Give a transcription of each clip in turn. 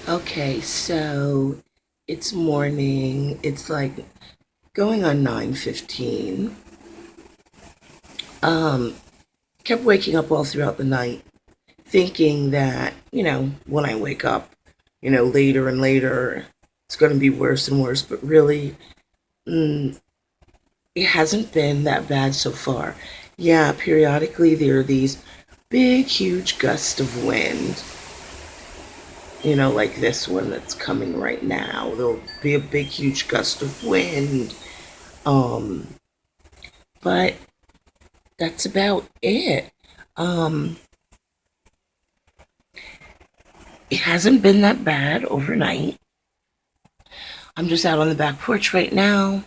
Okay, so it's morning. It's like going on 9:15. Um, Kept waking up all throughout the night, thinking that, when I wake up, later and later, it's going to be worse and worse. But really, mm, it hasn't been that bad so far. Yeah, periodically there are these big, huge gusts of wind, like this one that's coming right now. There'll be a big, huge gust of wind. Um, but that's about it. Um, it hasn't been that bad overnight. I'm just out on the back porch right now,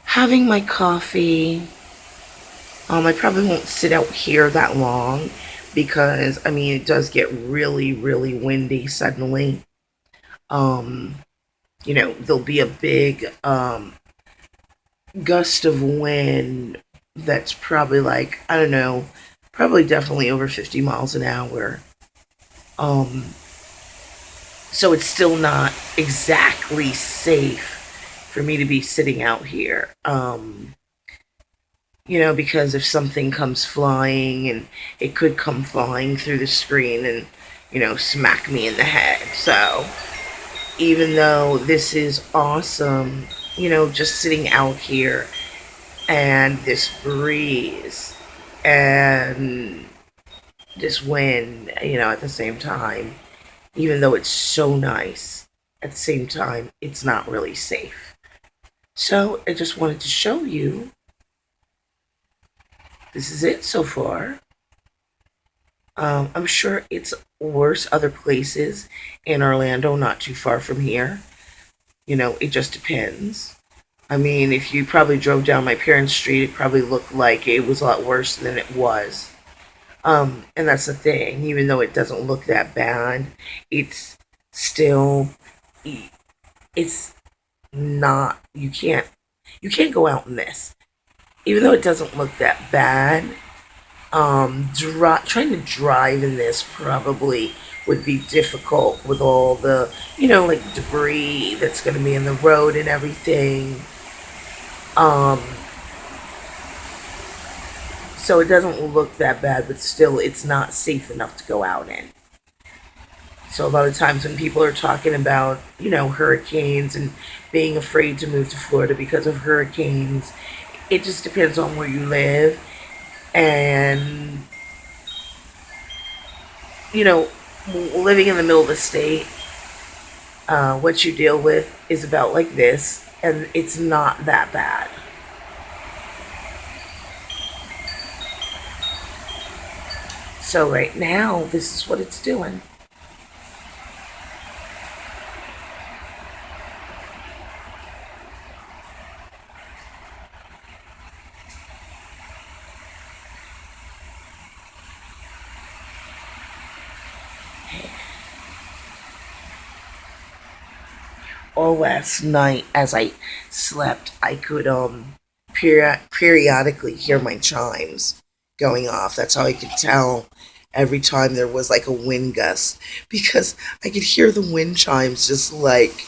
having my coffee. I probably won't sit out here that long because, I mean, it does get really, really windy suddenly. Um, there'll be a big gust of wind that's probably like, I don't know, probably definitely over 50 miles an hour. Um, so it's still not exactly safe for me to be sitting out here. Because if something comes flying and it could come flying through the screen and, smack me in the head. So even though this is awesome, just sitting out here and this breeze and this wind, at the same time, even though it's so nice, at the same time, it's not really safe. So I just wanted to show you this is it so far. I'm sure it's worse other places in Orlando, not too far from here. It just depends. I mean, if you probably drove down my parents' street, it probably looked like it was a lot worse than it was. And that's the thing. Even though it doesn't look that bad, it's still, it's not. You can't go out in this. Even though it doesn't look that bad, trying to drive in this probably would be difficult with all the, like debris that's going to be in the road and everything. Um, so it doesn't look that bad, but still, it's not safe enough to go out in. So a lot of times when people are talking about, hurricanes and being afraid to move to Florida because of hurricanes, it just depends on where you live. And, you know, living in the middle of the state, what you deal with is about like this, and it's not that bad. So right now, this is what it's doing. All last night, as I slept, I could periodically hear my chimes going off. That's how I could tell every time there was like a wind gust because I could hear the wind chimes just like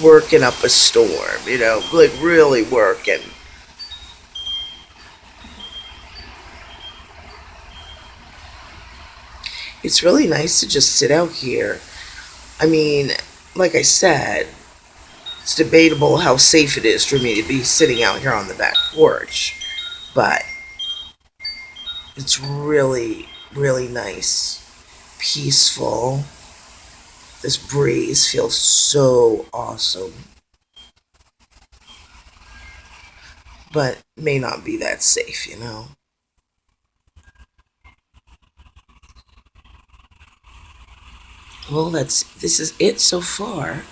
working up a storm, like really working. It's really nice to just sit out here. I mean, like I said, it's debatable how safe it is for me to be sitting out here on the back porch, but it's really, really nice, peaceful. This breeze feels so awesome, but may not be that safe. Well, this is it so far.